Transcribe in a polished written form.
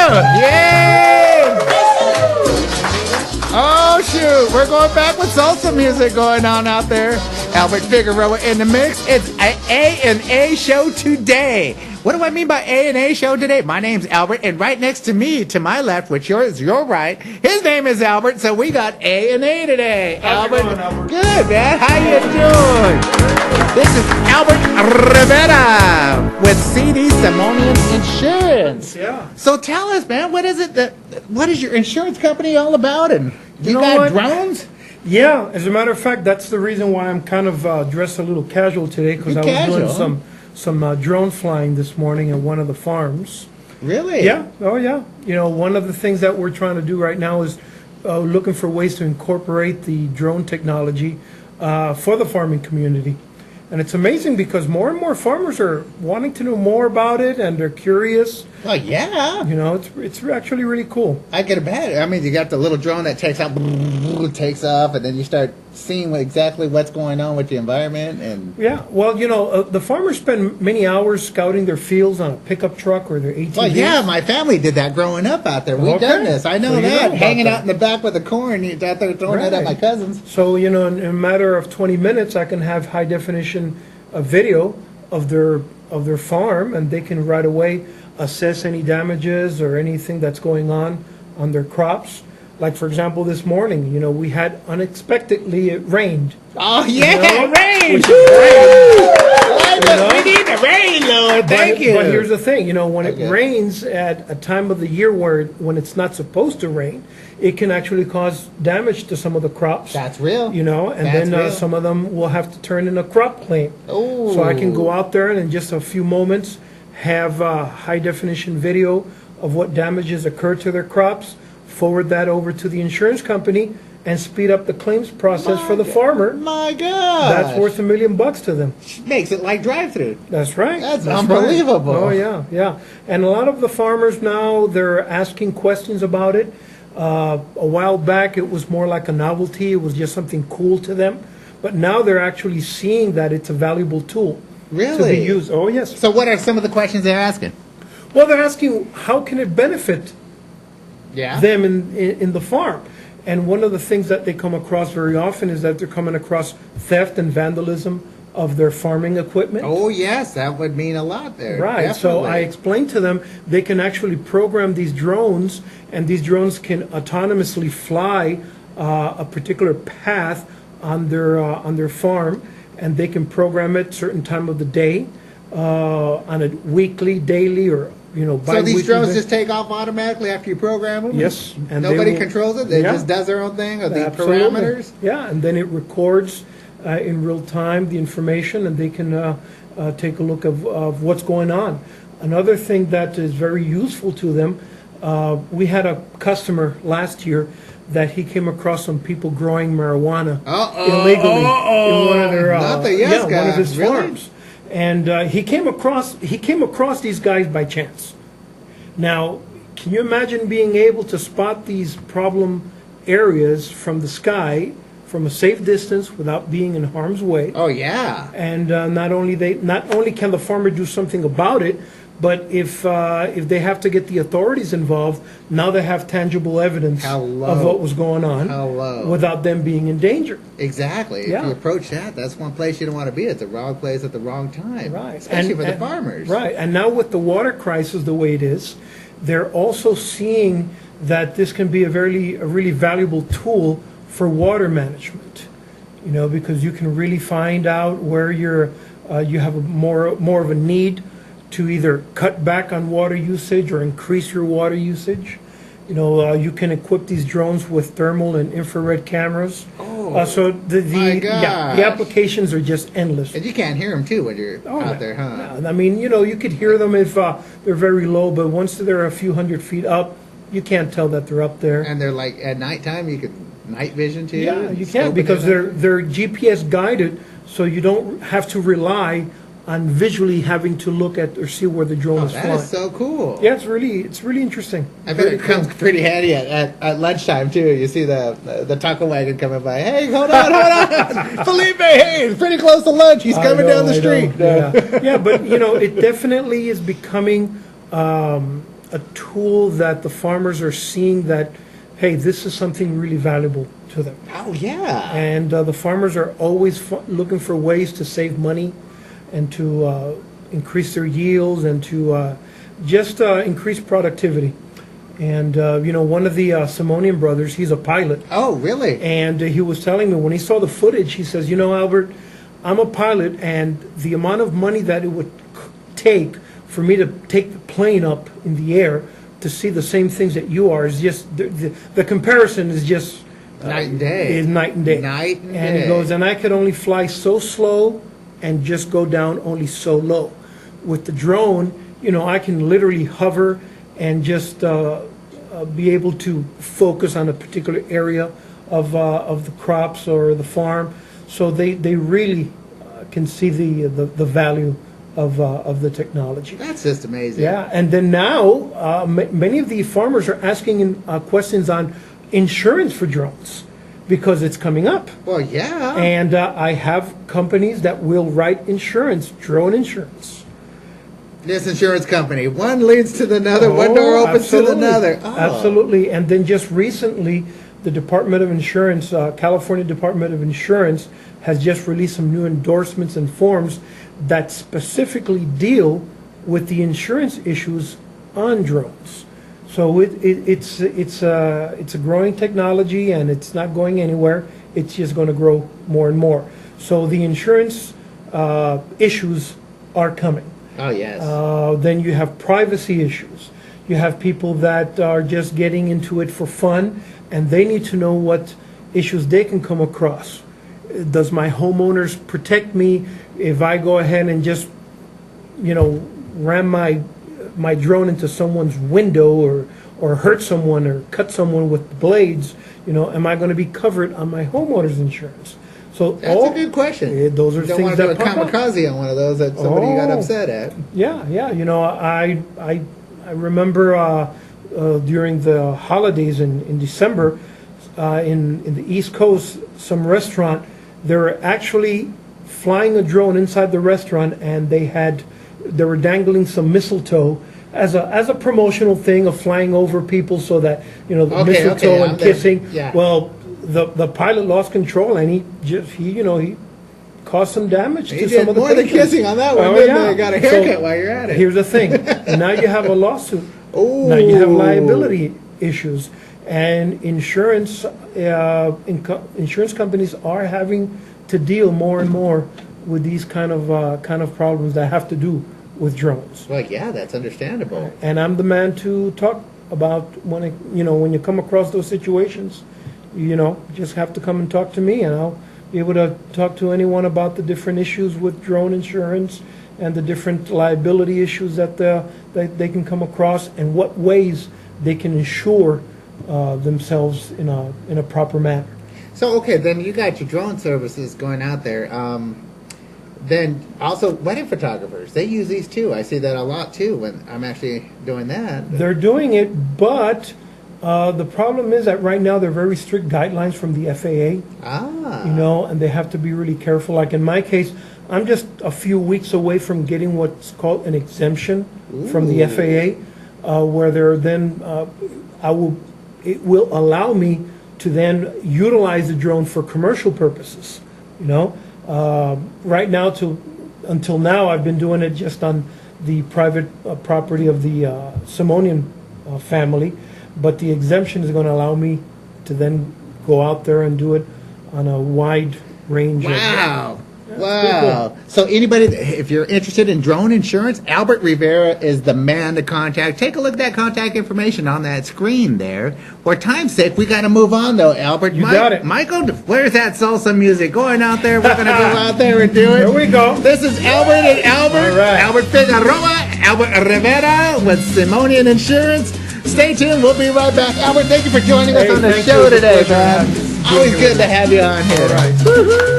Yay! Oh, shoot. We're going back with salsa music going on out there. Albert Figueroa in the mix. It's an A&A show today. What do I mean by A&A show today? My name's Albert, and right next to me, to my left, which is your right, his name is Albert, so we got A&A today. Albert, good, man. How you doing? This is Albert Rivera with CD Simonian Insurance. Yeah. So tell us, man, what is your insurance company all about? And you got drones? Yeah, as a matter of fact, that's the reason why I'm kind of dressed a little casual today, because I was doing some drone flying this morning at one of the farms. Really? Yeah. Oh, yeah. You know, one of the things that we're trying to do right now is looking for ways to incorporate the drone technology for the farming community. And it's amazing because more and more farmers are wanting to know more about it, and they're curious. Oh, yeah. You know, it's actually really cool. I get it bad. I mean, you got the little drone that takes off, and then you start seeing exactly what's going on with the environment. And yeah, well, you know, the farmers spend many hours scouting their fields on a pickup truck or their ATV. Well, yeah, my family did that growing up out there. We've done this. I know that. Hanging out in the back with the corn, out there throwing that at my cousins. So, you know, in a matter of 20 minutes, I can have high definition video of their farm, and they can right away assess any damages or anything that's going on their crops. Like, for example, this morning, you know, we had unexpectedly, it rained. Oh, yeah, you know, rain! We need the rain, Lord. Thank you. But here's the thing, you know, when it rains at a time of the year when it's not supposed to rain, it can actually cause damage to some of the crops. That's real. You know, and then some of them will have to turn in a crop claim. Ooh. So I can go out there and in just a few moments have high definition video of what damages occurred to their crops, forward that over to the insurance company, and speed up the claims process for the farmer. My God. That's worth $1 million to them. Makes it like drive-through. That's right. That's unbelievable. Right. Oh, yeah, yeah. And a lot of the farmers now, they're asking questions about it. A while back, it was more like a novelty. It was just something cool to them. But now they're actually seeing that it's a valuable tool to be used. Oh, yes. So what are some of the questions they're asking? Well, they're asking, how can it benefit them in the farm? And one of the things that they come across very often is that they're coming across theft and vandalism of their farming equipment. Oh, yes, that would mean a lot there. Right. Definitely. So I explained to them they can actually program these drones, and these drones can autonomously fly a particular path on their farm, and they can program it certain time of the day, on a weekly, daily, or bi-weekly. So these drones just take off automatically after you program them? Yes. And nobody controls it? They just does their own thing, or the parameters? Yeah, and then it records in real time the information, and they can take a look of what's going on. Another thing that is very useful to them, we had a customer last year that he came across some people growing marijuana illegally in one of their one of his farms. And he came across these guys by chance. Now, can you imagine being able to spot these problem areas from the sky, from a safe distance, without being in harm's way? Oh, yeah. And not only can the farmer do something about it, but if they have to get the authorities involved, now they have tangible evidence of what was going on without them being in danger. Exactly. If you approach that's one place you don't want to be. It's the wrong place at the wrong time. Right. Especially for the farmers. Right. And now with the water crisis the way it is, they're also seeing that this can be a really valuable tool for water management. Because you can really find out where you have more of a need to either cut back on water usage or increase your water usage. You can equip these drones with thermal and infrared cameras. So the applications are just endless. And you can't hear them too when you're out there, huh? No. I mean, you could hear them if they're very low, but once they're a few hundred feet up, you can't tell that they're up there. And they're like at nighttime, you could night vision too. Yeah, you can, because they're GPS guided, so you don't have to rely on visually having to look at or see where the drone is flying. That is so cool. Yeah, it's really interesting. I bet it comes pretty handy at lunchtime too. You see the taco wagon coming by. Hey, hold on. Felipe, hey, it's pretty close to lunch. He's coming down the street. Yeah, but it definitely is becoming a tool that the farmers are seeing that, hey, this is something really valuable to them. Oh, yeah. And the farmers are always looking for ways to save money and to increase their yields and to just increase productivity. And, one of the Simonian brothers, he's a pilot. Oh, really? And he was telling me when he saw the footage, he says, Albert, I'm a pilot, and the amount of money that it would take for me to take the plane up in the air to see the same things that you are is just, the comparison is just night and day. Is night and day. Night and And day. he goes, and I could only fly so slow and just go down only so low. With the drone, I can literally hover and just be able to focus on a particular area of the crops or the farm. So they really can see the value of the technology. That's just amazing. Yeah, and then now many of the farmers are asking questions on insurance for drones because it's coming up. Well, yeah. And I have companies that will write insurance, drone insurance. This insurance company, one leads to another, one door opens absolutely. to another. Oh. Absolutely. And then just recently, the Department of Insurance, California Department of Insurance, has just released some new endorsements and forms that specifically deal with the insurance issues on drones. So it's a growing technology, and it's not going anywhere. It's just going to grow more and more. So the insurance issues are coming. Oh, yes. Then you have privacy issues. You have people that are just getting into it for fun, and they need to know what issues they can come across. Does my homeowners protect me if I go ahead and just, ram my drone into someone's window or hurt someone or cut someone with blades? Am I going to be covered on my homeowner's insurance? So that's a good question. Those are you don't things want to do a that pop up. kamikaze on one of those that somebody got upset at. Yeah. I remember during the holidays in December in the East Coast, some restaurant, they were actually flying a drone inside the restaurant, and they were dangling some mistletoe as a promotional thing of flying over people so that the mistletoe and kissing. Yeah. Well, the pilot lost control, and he caused some damage to some of the more than patrons. kissing on that one. Yeah. You got a haircut while you're at it. Here's the thing. Now you have a lawsuit. Ooh. Now you have liability issues. And insurance companies are having to deal more and more with these kind of problems that have to do with drones. Well, yeah, that's understandable. And I'm the man to talk about when you come across those situations. Just have to come and talk to me, and I'll be able to talk to anyone about the different issues with drone insurance and the different liability issues that they can come across, and what ways they can insure themselves in a proper manner. So, okay, then you got your drone services going out there. Then also wedding photographers, they use these too. I see that a lot too when I'm actually doing that. They're doing it, but the problem is that right now there are very strict guidelines from the FAA. And they have to be really careful. Like in my case, I'm just a few weeks away from getting what's called an exemption from the FAA, where it will allow me to then utilize the drone for commercial purposes. Right now, until now, I've been doing it just on the private property of the Simonian family, but the exemption is going to allow me to then go out there and do it on a wide range. Wow. Wow. Cool. So anybody, if you're interested in drone insurance, Albert Rivera is the man to contact. Take a look at that contact information on that screen there. For time's sake, we got to move on, though, Albert. You got it. Michael, where's that salsa music? Going out there, we're going to go out there and do it. There we go. This is Albert and Albert. All right. Albert Figueroa, Albert Rivera with Simonian Insurance. Stay tuned. We'll be right back. Albert, thank you for joining us on the show today, man. Always good to have you on here. All right. Woo-hoo.